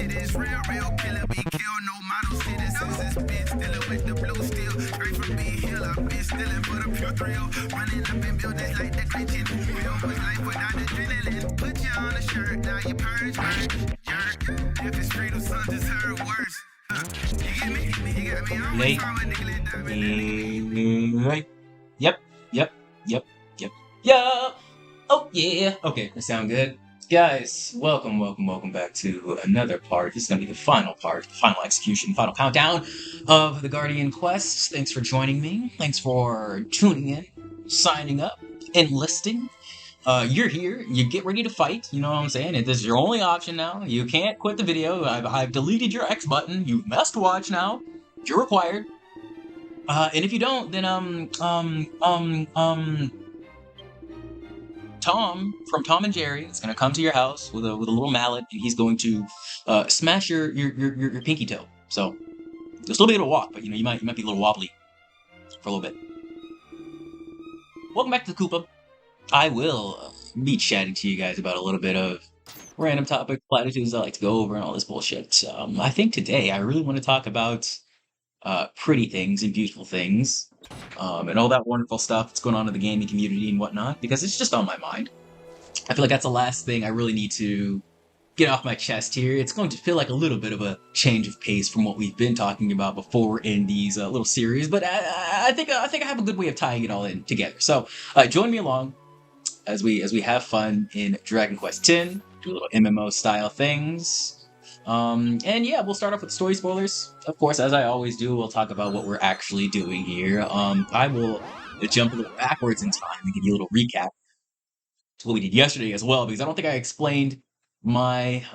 this real killer be killed. No model citizens. This bitch dealing with the blue steel. Straight from B Hill, I've been stealing for the pure thrill. Running up in buildings like the kitchen. Real was life without adrenaline. Put you on a shirt, now you purge, jerk. If it's straight or son, just heard worse. You get me? You got me on Late. Yep. Oh yeah. Okay, that sound good. Guys, welcome back to another part. This is gonna be the final part, final execution, final countdown of the Guardian Quest. Thanks for joining me. Thanks for tuning in, signing up, enlisting. You're here. You get ready to fight. You know what I'm saying? This is your only option now. You can't quit the video. I've deleted your X button. You must watch now. You're required. And if you don't, then Tom from Tom and Jerry is gonna come to your house with a little mallet, and he's going to smash your pinky toe. So you'll still be able to walk, but you might be a little wobbly for a little bit. Welcome back to the Koopa. I will be chatting to you guys about a little bit of random topic platitudes I like to go over and all this bullshit. I think today I really want to talk about pretty things and beautiful things, and all that wonderful stuff that's going on in the gaming community and whatnot, because it's just on my mind. I feel like that's the last thing I really need to get off my chest here. It's going to feel like a little bit of a change of pace from what we've been talking about before in these little series, but I think I have a good way of tying it all in together. So join me along as we have fun in Dragon Quest X, do little MMO style things. And yeah, we'll start off with story spoilers. Of course, as I always do, we'll talk about what we're actually doing here. I will jump a little backwards in time and give you a little recap to what we did yesterday as well, because I don't think I explained myself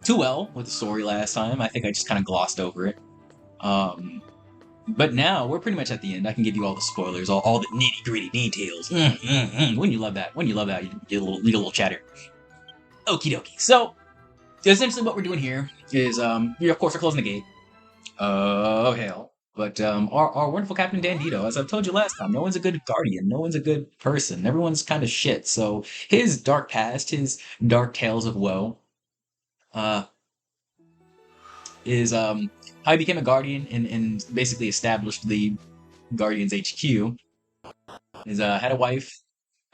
too well with the story last time. I think I just kind of glossed over it. But now we're pretty much at the end. I can give you all the spoilers, all the nitty gritty details. Wouldn't you love that? Wouldn't you love that? You get a little chatter. Okie dokie. So, essentially what we're doing here is, we of course are closing the gate. Oh, hell. But, our wonderful Captain Dandito, as I've told you last time, no one's a good guardian, no one's a good person, everyone's kind of shit. So, his dark past, his dark tales of woe, is, how he became a guardian and basically established the Guardians HQ. Is, had a wife,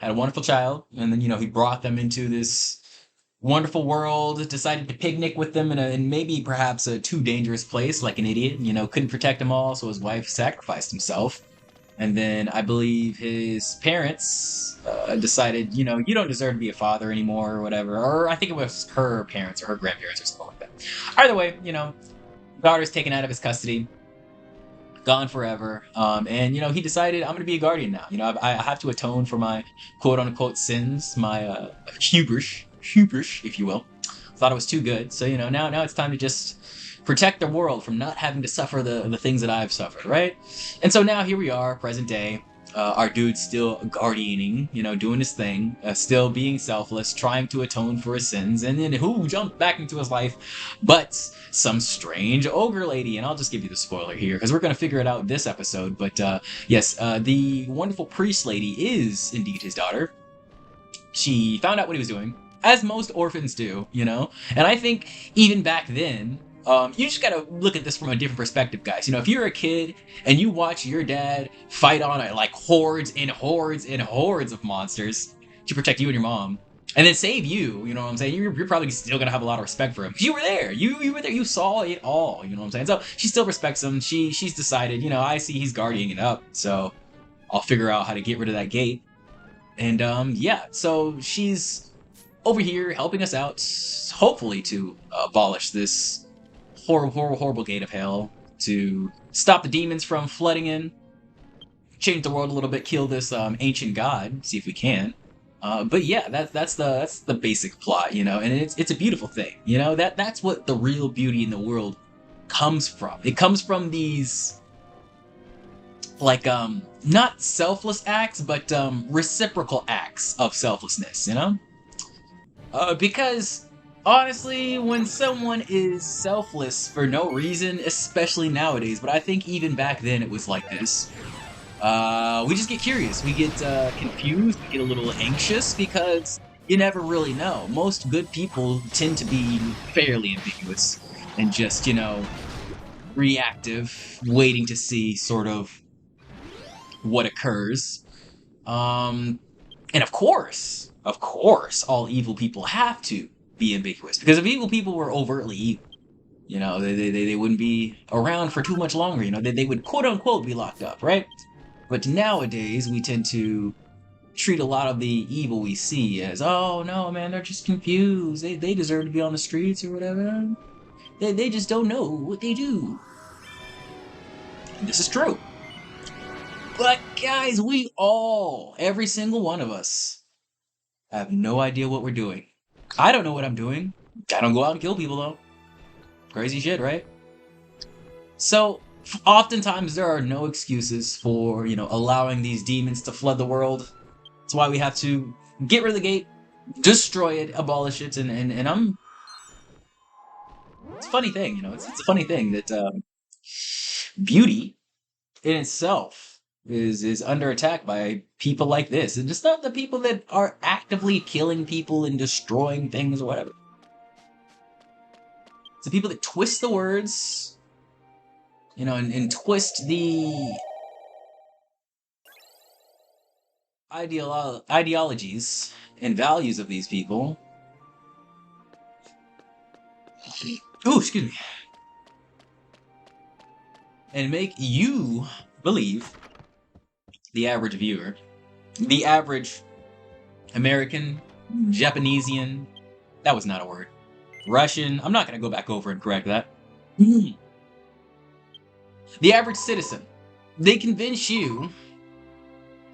had a wonderful child, and then, he brought them into this wonderful world, decided to picnic with them in maybe perhaps a too dangerous place, like an idiot, couldn't protect them all, so his wife sacrificed himself. And then I believe his parents decided, you don't deserve to be a father anymore or whatever, or I think it was her parents or her grandparents or something like that. Either way, daughter's taken out of his custody, gone forever, and he decided, I'm going to be a guardian now. I have to atone for my quote-unquote sins, my hubris, if you will. Thought it was too good, so now it's time to just protect the world from not having to suffer the things that I've suffered, right? And so now here we are, present day. Our dude's still guardianing, doing his thing, still being selfless, trying to atone for his sins, and then who jumped back into his life but some strange ogre lady. And I'll just give you the spoiler here, because we're going to figure it out this episode. But yes, the wonderful priest lady is indeed his daughter. She found out what he was doing, as most orphans do, and I think even back then, you just gotta look at this from a different perspective, guys. If you're a kid and you watch your dad fight on like hordes and hordes and hordes of monsters to protect you and your mom, and then save you, you know what I'm saying? You're probably still gonna have a lot of respect for him. You were there. You were there. You saw it all. You know what I'm saying? So she still respects him. She's decided, I see he's guarding it up, so I'll figure out how to get rid of that gate. And yeah, so she's over here helping us out, hopefully to abolish this horrible gate of hell, to stop the demons from flooding in, change the world a little bit, kill this ancient god, see if we can. But yeah, that's the basic plot, and it's a beautiful thing, that's what the real beauty in the world comes from. It comes from these, like, not selfless acts, but reciprocal acts of selflessness, because honestly, when someone is selfless for no reason, especially nowadays, but I think even back then it was like this, we just get curious, we get confused, we get a little anxious, because you never really know. Most good people tend to be fairly ambiguous and just, reactive, waiting to see sort of what occurs. And of course, all evil people have to be ambiguous. Because if evil people were overtly evil, they wouldn't be around for too much longer. They would quote unquote be locked up, right? But nowadays, we tend to treat a lot of the evil we see as, oh no, man, they're just confused. They deserve to be on the streets or whatever. They just don't know what they do. And this is true. But guys, every single one of us, have no idea what we're doing. I don't know what I'm doing. I don't go out and kill people though. Crazy shit, right? So, oftentimes there are no excuses for, allowing these demons to flood the world. That's why we have to get rid of the gate, destroy it, abolish it, and it's a funny thing, it's a funny thing that beauty in itself is under attack by people like this. And it's not the people that are actively killing people and destroying things or whatever. It's the people that twist the words, and twist the ideologies and values of these people. Ooh, excuse me. And make you believe, the average viewer, the average American, Japanesian, that was not a word, Russian, I'm not going to go back over and correct that. The average citizen, they convince you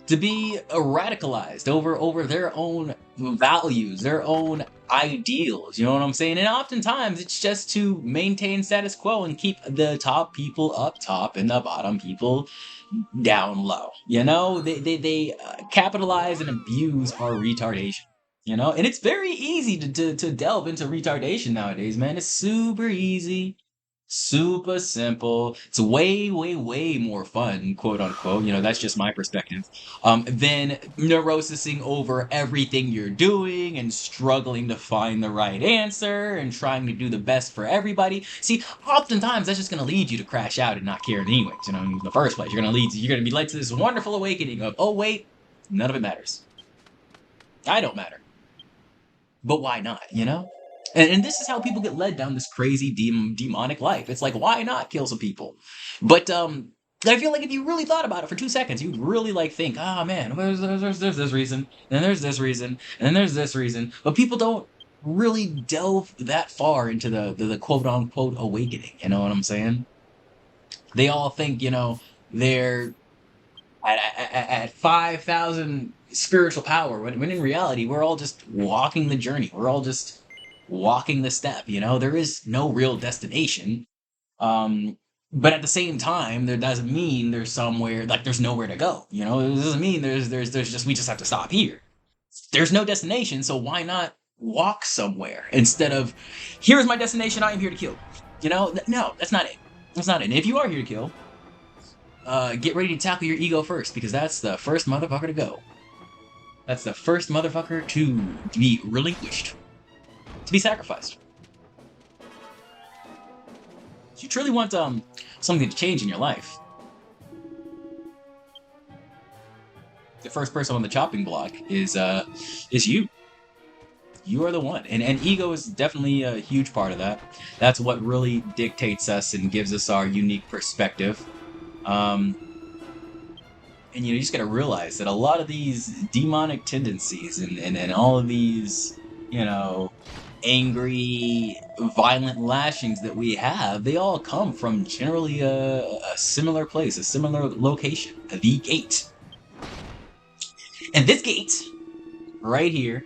to be radicalized over their own values, their own ideals, you know what I'm saying? And oftentimes it's just to maintain status quo and keep the top people up top and the bottom people down low. They capitalize and abuse our retardation. And it's very easy to delve into retardation nowadays, man. It's super easy. Super simple. It's way, way, way more fun, quote unquote. That's just my perspective. Than neurosising over everything you're doing and struggling to find the right answer and trying to do the best for everybody. See, oftentimes that's just going to lead you to crash out and not care anyways. In the first place, you're going to be led to this wonderful awakening of, oh wait, none of it matters. I don't matter. But why not? And this is how people get led down this crazy demonic life. It's like, why not kill some people? But I feel like if you really thought about it for 2 seconds, you'd really think, ah, man, there's this reason, and there's this reason, and then there's this reason. But people don't really delve that far into the quote unquote awakening. You know what I'm saying? They all think, they're at 5,000 spiritual power, when in reality, we're all just walking the journey. We're all just walking the step. There is no real destination. But at the same time, there doesn't mean there's somewhere, like there's nowhere to go. It doesn't mean there's just, we just have to stop here. There's no destination, so why not walk somewhere instead of, here's my destination, I am here to kill. No, that's not it. That's not it. And if you are here to kill, get ready to tackle your ego first, because that's the first motherfucker to go. That's the first motherfucker to be relinquished. To be sacrificed. If you truly want something to change in your life, the first person on the chopping block is you. You are the one. And ego is definitely a huge part of that. That's what really dictates us and gives us our unique perspective. And you just gotta realize that a lot of these demonic tendencies and all of these, angry, violent lashings that we have, they all come from generally a similar place, a similar location, the gate. And this gate, right here,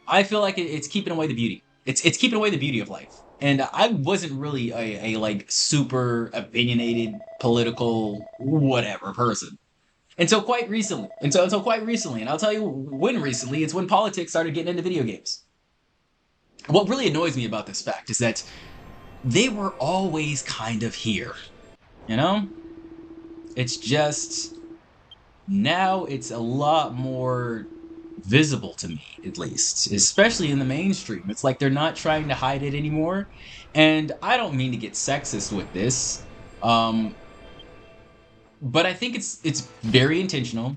I feel like it's keeping away the beauty. It's keeping away the beauty of life. And I wasn't really a super opinionated, political, whatever person. Until quite recently. And I'll tell you when recently, it's when politics started getting into video games. What really annoys me about this fact is that they were always kind of here. It's just, now it's a lot more visible to me, at least, especially in the mainstream. It's like they're not trying to hide it anymore. And I don't mean to get sexist with this, but I think it's very intentional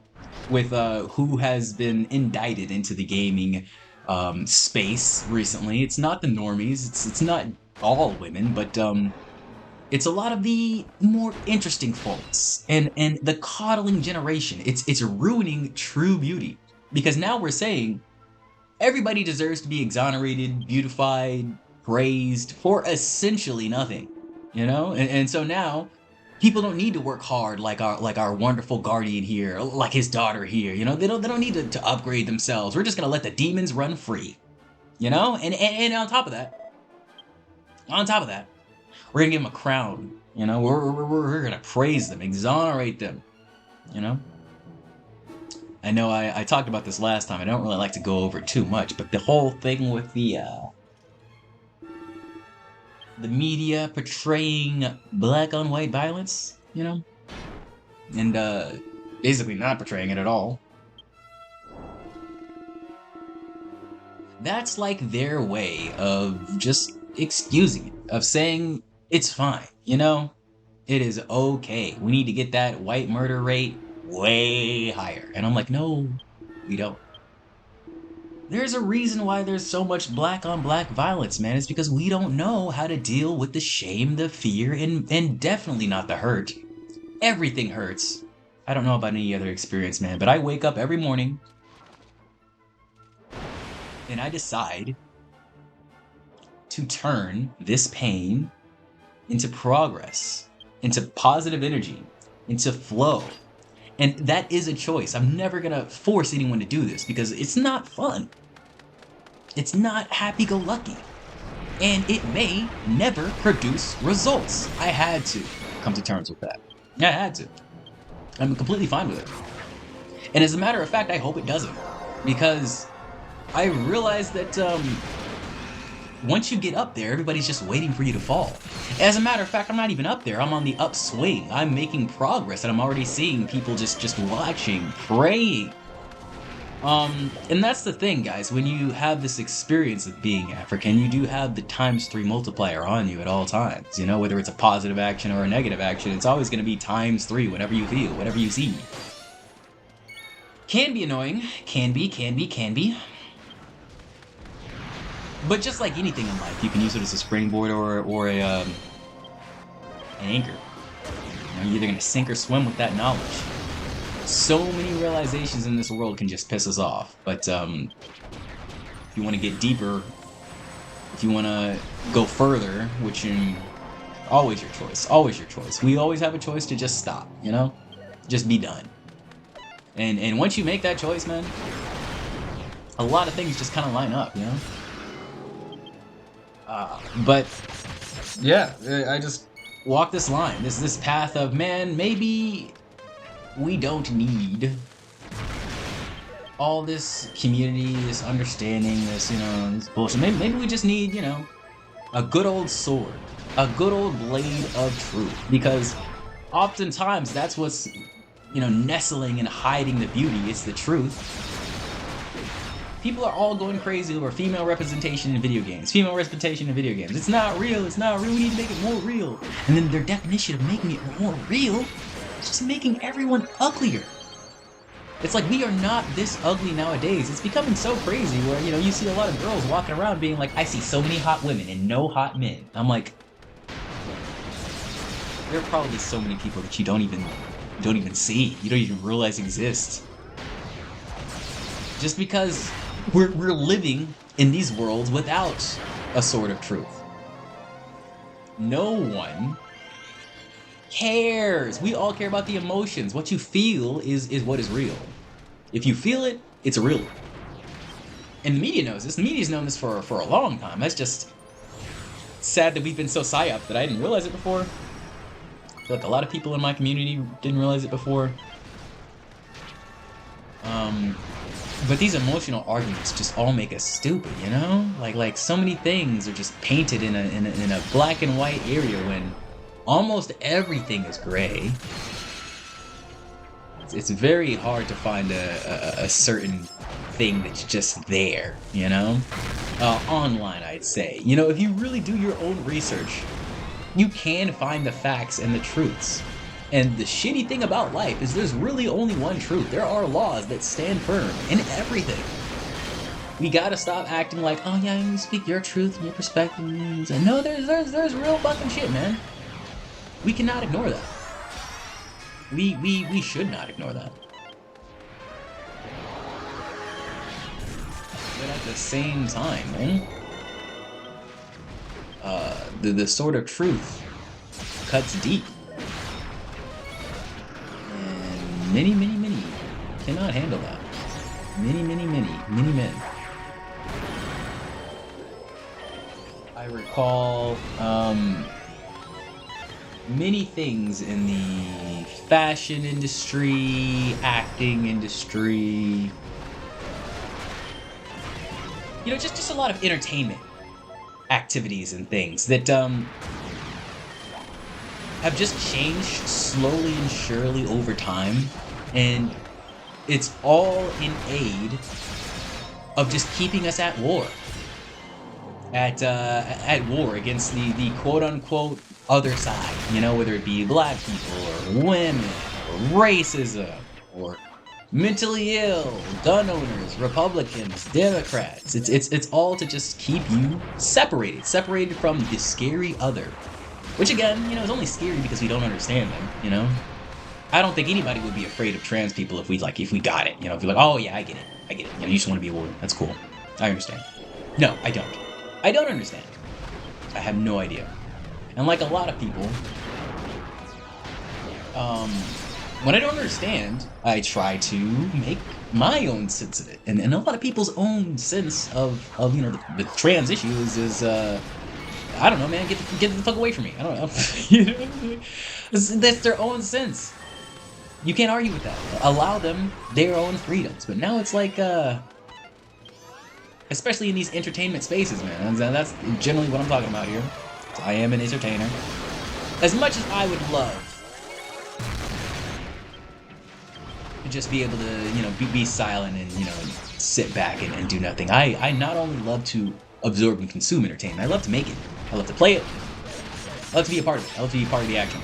with who has been indicted into the gaming space recently. It's not the normies. It's not all women, but it's a lot of the more interesting folks and the coddling generation. It's ruining true beauty, because now we're saying everybody deserves to be exonerated, beautified, praised for essentially nothing, you know? And so now people don't need to work hard like our wonderful guardian here, like his daughter here, you know? They don't need to upgrade themselves. We're just gonna let the demons run free, you know? And on top of that, we're gonna give them a crown, you know? We're gonna praise them, exonerate them, you know? I know I talked about this last time. I don't really like to go over it too much, but the whole thing with the media portraying black on white violence, you know? And basically not portraying it at all. That's like their way of just excusing it, of saying it's fine, you know? It is okay. We need to get that white murder rate way higher. And I'm like, no, we don't. There's a reason why there's so much black on black violence, man. It's because we don't know how to deal with the shame, the fear, and definitely not the hurt. Everything hurts. I don't know about any other experience, man, but I wake up every morning and I decide to turn this pain into progress, into positive energy, into flow. And that is a choice. I'm never gonna force anyone to do this because it's not fun. It's not happy-go-lucky. And it may never produce results. I had to come to terms with that. I had to. I'm completely fine with it. And as a matter of fact, I hope it doesn't. Because I realized that once you get up there, everybody's just waiting for you to fall. As a matter of fact, I'm not even up there. I'm on the upswing. I'm making progress, and I'm already seeing people just watching, praying. And that's the thing, guys. When you have this experience of being African, you do have the ×3 multiplier on you at all times. You know, whether it's a positive action or a negative action, it's always going to be ×3, whatever you feel, whatever you see. Can be annoying. Can be. But just like anything in life, you can use it as a springboard or an anchor. You know, you're either going to sink or swim with that knowledge. So many realizations in this world can just piss us off. But if you want to get deeper, if you want to go further, which is always your choice. We always have a choice to just stop, you know? Just be done. And once you make that choice, man, a lot of things just kind of line up, you know? But yeah, I just walk this line, this path of, man, maybe we don't need all this community, this understanding, this, you know, this bullshit. Maybe we just need, you know, a good old sword, a good old blade of truth, because oftentimes that's what's, you know, nestling and hiding the beauty. It's the truth. People are all going crazy over female representation in video games. It's not real. We need to make it more real. And then their definition of making it more real is just making everyone uglier. It's like, we are not this ugly nowadays. It's becoming so crazy where, you know, you see a lot of girls walking around being like, I see so many hot women and no hot men. I'm like, there are probably so many people that you don't even see. You don't even realize exist. Just because we're living in these worlds without a sword of truth. No one cares. We all care about the emotions. What you feel is what is real. If you feel it, it's real. And the media knows this. The media's known this for a long time. That's just sad that we've been so psyoped that I didn't realize it before. I feel like a lot of people in my community didn't realize it before. But these emotional arguments just all make us stupid, you know? Like so many things are just painted in a black and white area when almost everything is gray. It's very hard to find a certain thing that's just there, you know? Online, I'd say. You know, if you really do your own research, you can find the facts and the truths. And the shitty thing about life is there's really only one truth. There are laws that stand firm in everything. We gotta stop acting like, oh yeah, you speak your truth and your perspective. No, there's real fucking shit, man. We cannot ignore that. We should not ignore that. But at the same time, man, the sword of truth cuts deep. And many cannot handle that. Many men. I recall many things in the fashion industry, acting industry, you know, just a lot of entertainment activities and things that have just changed slowly and surely over time, and it's all in aid of just keeping us at war. At war against the quote-unquote other side, you know, whether it be black people or women or racism or mentally ill, gun owners, Republicans, Democrats. It's all to just keep you separated from the scary other, which again, you know, is only scary because we don't understand them, you know. I don't think anybody would be afraid of trans people if we got it, you know, if you're like, oh yeah, I get it, you know, you just want to be a woman, that's cool, I understand. No, I don't understand. I have no idea. And like a lot of people, when I don't understand, I try to make my own sense of it. And a lot of people's own sense of you know, the trans issue is I don't know, man, get the fuck away from me. I don't know. You know? That's their own sense. You can't argue with that. Allow them their own freedoms. But now it's like, especially in these entertainment spaces, man. That's generally what I'm talking about here. I am an entertainer. As much as I would love to just be able to, you know, be silent and, you know, sit back and do nothing. I not only love to absorb and consume entertainment, I love to make it. I love to play it. I love to be a part of it. I love to be a part of the action.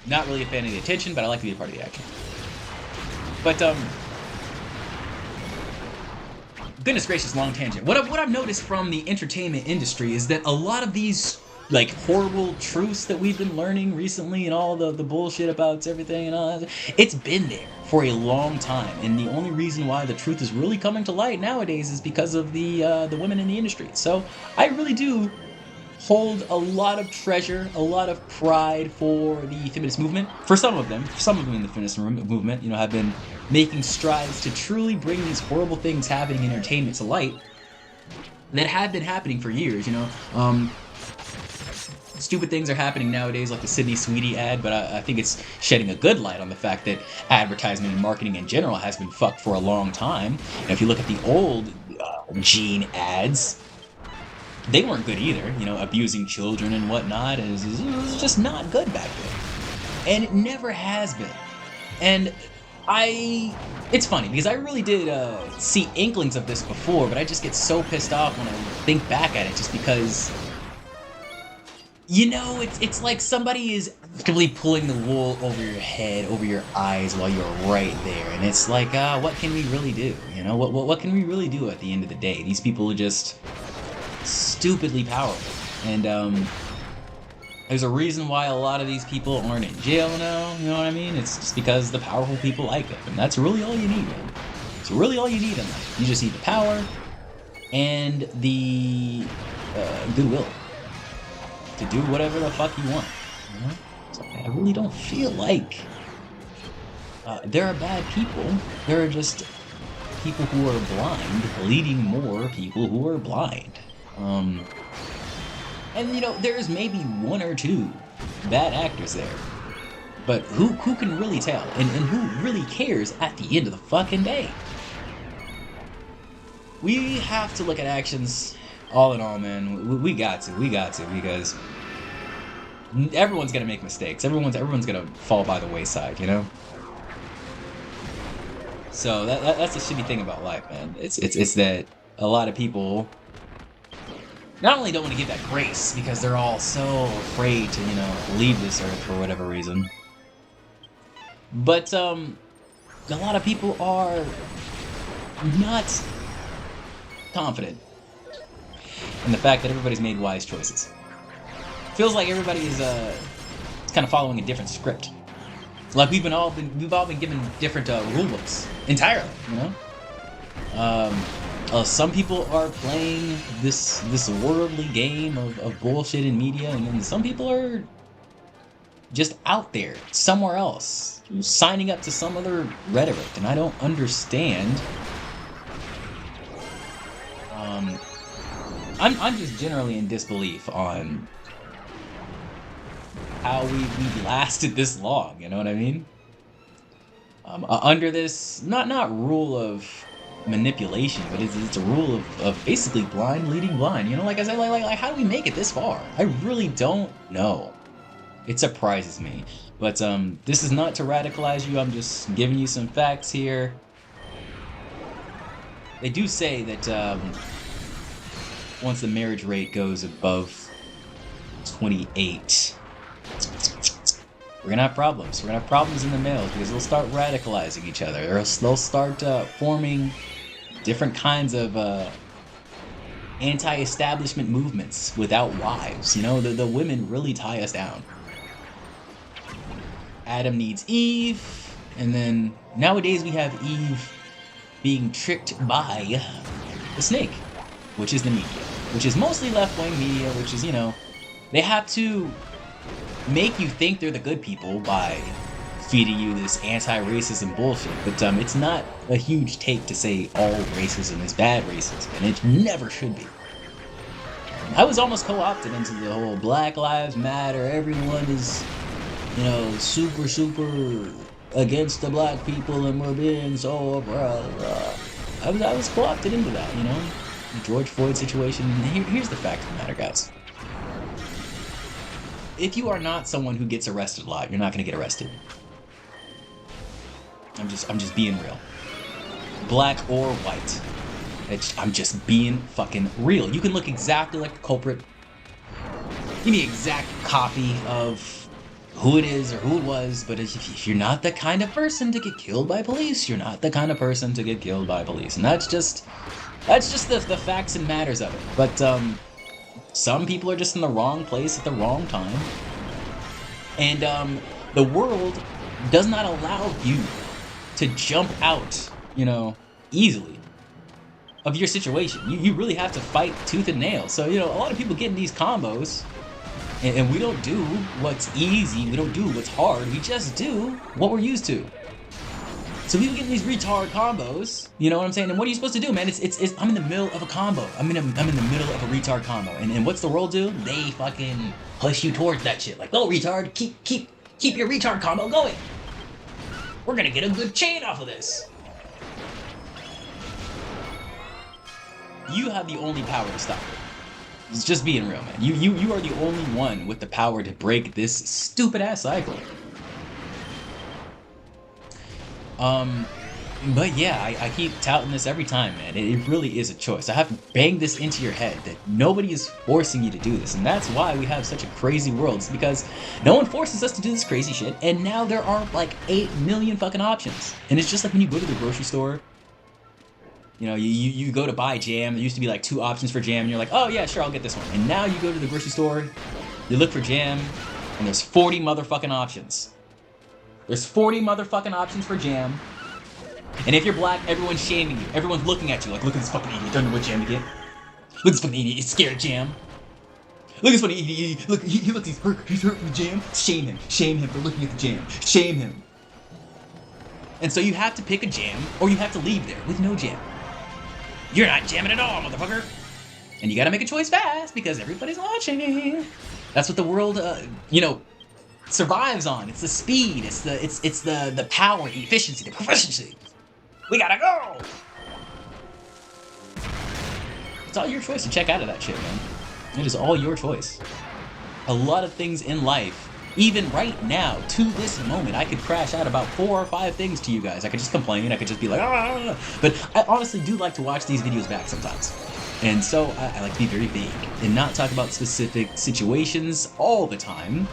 Not really a fan of the attention, but I like to be a part of the action. But, goodness gracious, long tangent. What I've noticed from the entertainment industry is that a lot of these, like, horrible truths that we've been learning recently and all the bullshit about everything and all that, it's been there for a long time. And the only reason why the truth is really coming to light nowadays is because of the women in the industry. So I really do hold a lot of treasure, a lot of pride for the feminist movement. For some of them in the feminist movement, you know, have been making strides to truly bring these horrible things happening in entertainment to light that have been happening for years, you know. Stupid things are happening nowadays, like the Sydney Sweetie ad, but I think it's shedding a good light on the fact that advertisement and marketing in general has been fucked for a long time. And if you look at the old Gene ads, they weren't good either, you know, abusing children and whatnot. It was just not good back then. And it never has been. And it's funny, because I really did see inklings of this before, but I just get so pissed off when I think back at it, just because, you know, it's like somebody is actively pulling the wool over your head, over your eyes while you're right there. And it's like, what can we really do? You know, what can we really do at the end of the day? These people are just stupidly powerful, and there's a reason why a lot of these people aren't in jail now, you know what I mean? It's just because the powerful people like them, and that's really all you need, man. It's really all you need in life. You just need the power and the goodwill to do whatever the fuck you want, you know? So I really don't feel like there are bad people. There are just people who are blind leading more people who are blind. And you know, there's maybe one or two bad actors there, but who can really tell, and who really cares at the end of the fucking day? We have to look at actions, all in all, man. We got to, because everyone's gonna make mistakes. Everyone's gonna fall by the wayside, you know. So that's the shitty thing about life, man. It's that a lot of people not only don't want to give that grace because they're all so afraid to, leave this earth for whatever reason, but a lot of people are not confident in the fact that everybody's made wise choices. Feels like everybody is kind of following a different script. Like we've all been given different rule books entirely, some people are playing this worldly game of bullshit in media, and then some people are just out there somewhere else, signing up to some other rhetoric, and I don't understand. I'm just generally in disbelief on how we lasted this long, you know what I mean? Under this, not rule of manipulation, but it's a rule of basically blind leading blind, like I said, like how do we make it this far? I really don't know. It surprises me. But this is not to radicalize you, I'm just giving you some facts here. They do say that once the marriage rate goes above 28, we're gonna have problems. We're gonna have problems in the males because they'll start radicalizing each other. Or they'll start forming different kinds of anti-establishment movements without wives. The women really tie us down. Adam needs Eve, and then nowadays we have Eve being tricked by the snake, which is the media, which is mostly left-wing media, which is, they have to make you think they're the good people by feeding you this anti-racism bullshit, but it's not a huge take to say all racism is bad racism, and it never should be. I was almost co-opted into the whole Black Lives Matter, everyone is, super against the black people and we're being so I was co-opted into that, the George Floyd situation. Here's the fact of the matter, guys. If you are not someone who gets arrested alive, you're not going to get arrested. I'm just being real. Black or white. I'm just being fucking real. You can look exactly like the culprit. Give me an exact copy of who it is or who it was, but if you're not the kind of person to get killed by police, you're not the kind of person to get killed by police. And that's just the facts and matters of it. But some people are just in the wrong place at the wrong time. And the world does not allow you to jump out, easily of your situation. You really have to fight tooth and nail. So, a lot of people get in these combos, and we don't do what's easy, we don't do what's hard, we just do what we're used to. So people get in these retard combos, you know what I'm saying? And what are you supposed to do, man? It's I'm in the middle of a combo. I'm in the middle of a retard combo. And what's the world do? They fucking push you towards that shit. Like, oh, retard, keep your retard combo going. We're gonna get a good chain off of this. You have the only power to stop it. It's just being real, man. You are the only one with the power to break this stupid ass cycle. But yeah, I keep touting this every time, man. It really is a choice. I have to bang this into your head that nobody is forcing you to do this. And that's why we have such a crazy world. It's because no one forces us to do this crazy shit. And now there are like 8 million fucking options. And it's just like when you go to the grocery store. You go to buy jam. There used to be like 2 options for jam. And you're like, oh yeah, sure, I'll get this one. And now you go to the grocery store. You look for jam. And there's 40 motherfucking options. There's 40 motherfucking options for jam. And if you're black, everyone's shaming you. Everyone's looking at you like, look at this fucking idiot. Don't know what jam to get. Look at this fucking idiot. He's scared of jam. Look at this fucking idiot. Look, he looks, he's hurt from the jam. Shame him. Shame him for looking at the jam. Shame him. And so you have to pick a jam, or you have to leave there with no jam. You're not jamming at all, motherfucker. And you gotta make a choice fast because everybody's watching. That's what the world, survives on. It's the speed. It's the power, the efficiency, the proficiency. We gotta go. It's all your choice to check out of that shit, man. It is all your choice. A lot of things in life Even right now, to this moment, I could crash out about 4 or 5 things to you guys. I could just complain, I could just be like, ah, but I honestly do like to watch these videos back sometimes. And so I like to be very vague and not talk about specific situations all the time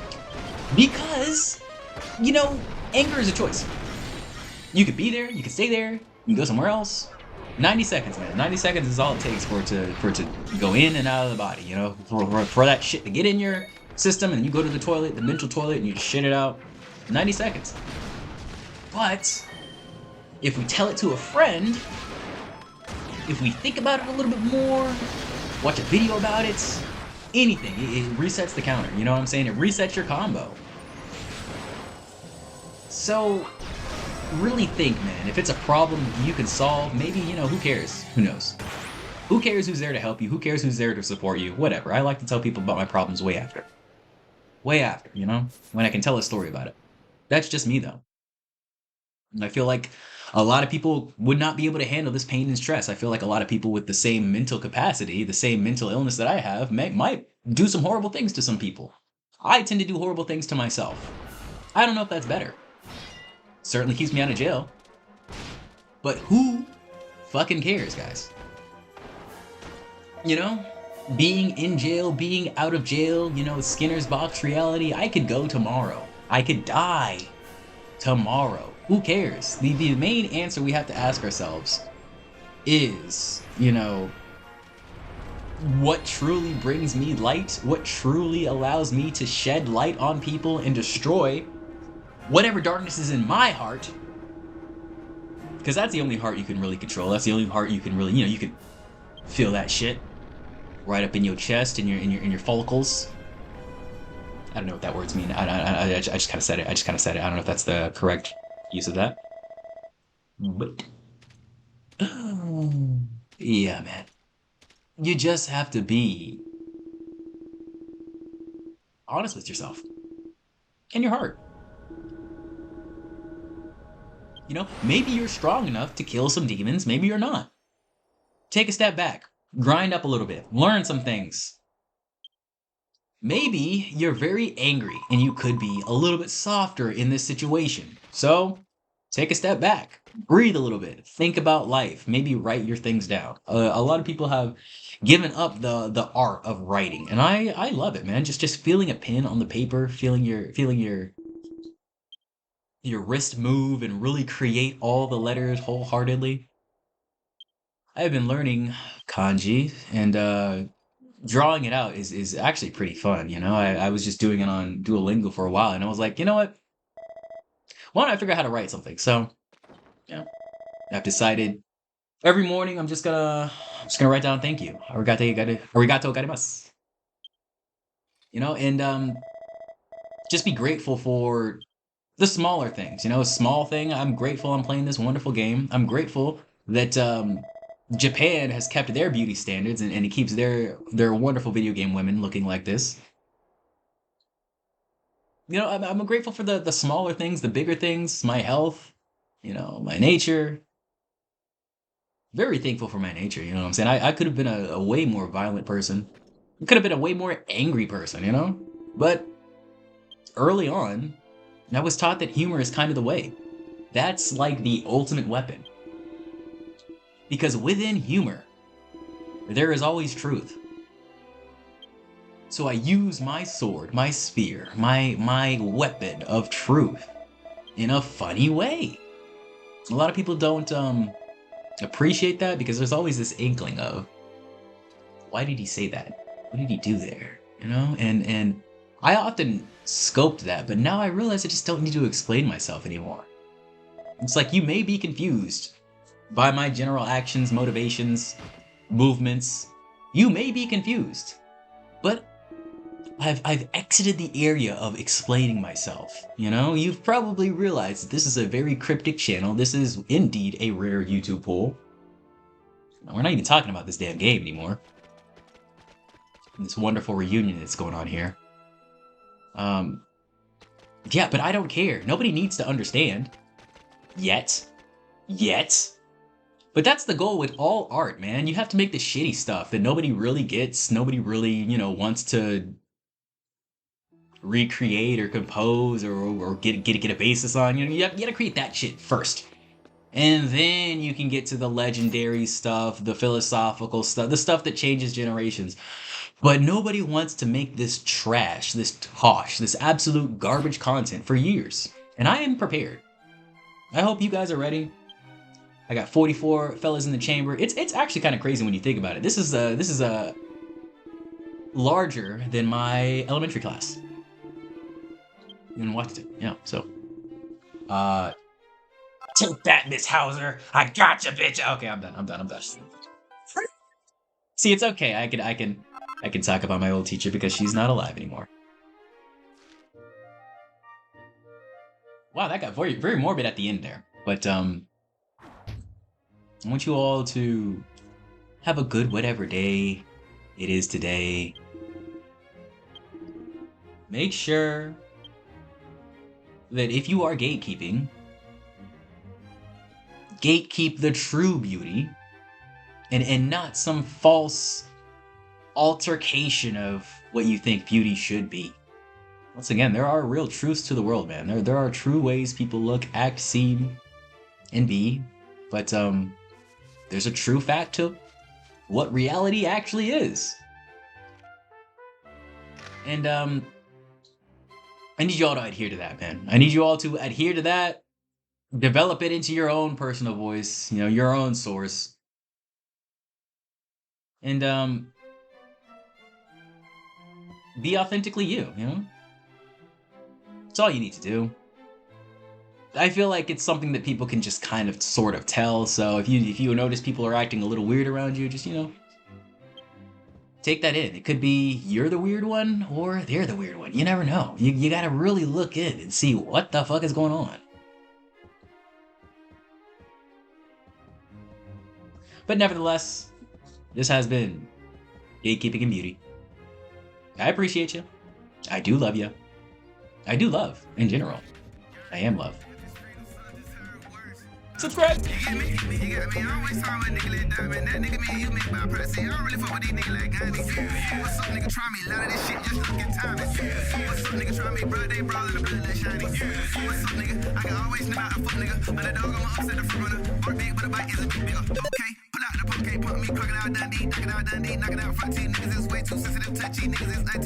because, you know, anger is a choice. You could be there, you could stay there, you can go somewhere else. 90 seconds, man. 90 seconds is all it takes for it to go in and out of the body, you know? For that shit to get in your system, and you go to the toilet, the mental toilet, and you shit it out. 90 seconds. But if we tell it to a friend, if we think about it a little bit more, watch a video about it, anything, it resets the counter, you know what I'm saying? It resets your combo. So really think, man, if it's a problem you can solve, maybe, you know, who cares? Who knows? Who cares who's there to help you? Who cares who's there to support you? Whatever. I like to tell people about my problems way after. Way after, you know? When I can tell a story about it. That's just me, though. And I feel like a lot of people would not be able to handle this pain and stress. I feel like a lot of people with the same mental capacity, the same mental illness that I have, might do some horrible things to some people. I tend to do horrible things to myself. I don't know if that's better. Certainly keeps me out of jail. But who fucking cares, guys? You know? Being in jail, being out of jail, you know, Skinner's box reality, I could go tomorrow. I could die tomorrow. Who cares? The main answer we have to ask ourselves is, you know, what truly brings me light? What truly allows me to shed light on people and destroy whatever darkness is in my heart? Because that's the only heart you can really control. That's the only heart you can really, you know, you can feel that shit right up in your chest, in your follicles. I don't know what that words mean. I just kind of said it. I don't know if that's the correct use of that. But yeah, man. You just have to be honest with yourself and your heart. You know, maybe you're strong enough to kill some demons, maybe you're not. Take a step back, grind up a little bit, learn some things. Maybe you're very angry and you could be a little bit softer in this situation. So, take a step back, breathe a little bit, think about life, maybe write your things down. A lot of people have given up the art of writing, and I love it, man. Just feeling a pen on the paper, feeling your wrist move and really create all the letters wholeheartedly. I've been learning kanji, and drawing it out is actually pretty fun, you know? I was just doing it on Duolingo for a while, and I was like, you know what? Why don't I figure out how to write something? So, yeah, I've decided every morning I'm just gonna write down thank you. Arigato gozaimasu. You know, and just be grateful for the smaller things, you know, a small thing. I'm grateful I'm playing this wonderful game. I'm grateful that Japan has kept their beauty standards and it keeps their wonderful video game women looking like this. You know, I'm grateful for the smaller things, the bigger things, my health, you know, my nature. Very thankful for my nature, you know what I'm saying? I could have been a way more violent person. I could have been a way more angry person, you know? But early on, I was taught that humor is kind of the way. That's like the ultimate weapon. Because within humor, there is always truth. So I use my sword, my spear, my weapon of truth in a funny way. A lot of people don't appreciate that because there's always this inkling of, why did he say that? What did he do there? You know? And I often scoped that, but now I realize I just don't need to explain myself anymore. It's like you may be confused by my general actions, motivations, movements. You may be confused, but I've exited the area of explaining myself. You know, you've probably realized that this is a very cryptic channel. This is indeed a rare YouTube pull. We're not even talking about this damn game anymore. This wonderful reunion that's going on here. Yeah, but I don't care. Nobody needs to understand. Yet. But that's the goal with all art, man. You have to make the shitty stuff that nobody really gets, nobody really, you know, wants to recreate or compose or get a basis on. You gotta create that shit first. And then you can get to the legendary stuff, the philosophical stuff, the stuff that changes generations. But nobody wants to make this trash, this tosh, this absolute garbage content for years. And I am prepared. I hope you guys are ready. I got 44 fellas in the chamber. It's actually kind of crazy when you think about it. This is larger than my elementary class in Washington. Yeah, so take that, Miss Hauser. I gotcha, bitch. Okay, I'm done. See, it's okay. I can talk about my old teacher because she's not alive anymore. Wow, that got very, very morbid at the end there. But I want you all to have a good whatever day it is today. Make sure that if you are gatekeeping, gatekeep the true beauty and not some false altercation of what you think beauty should be. Once again, there are real truths to the world, man. There are true ways people look, act, seem, and be, but there's a true fact to what reality actually is. And I need you all to adhere to that, man. I need you all to adhere to that, develop it into your own personal voice, your own source. And be authentically you, That's all you need to do. I feel like it's something that people can just kind of sort of tell, so if you notice people are acting a little weird around you, just, take that in. It could be you're the weird one, or they're the weird one. You never know. You gotta really look in and see what the fuck is going on. But nevertheless, this has been Gatekeeping and Beauty. I appreciate you. I do love you. I do love, in general. I am love. Subscribe! You got me, I always saw a nigga let diamond. That nigga me, you make my price. I don't really fuck with these niggas like Gandhi. What's up, nigga, try me. A lot of this shit just look at timing. What's up, nigga, try me, bro, they brawlin' the blood that shiny. What's up, nigga, I can always snip out a fuck nigga. But the dog, I'ma upset the front runner. Bark big, but the bite is a bit bigger. Okay, pull out the poke, pump me, crocodile Dundee, knock it out Dundee, knock it out front teeth. Niggas is way too sensitive, touchy, niggas is 19.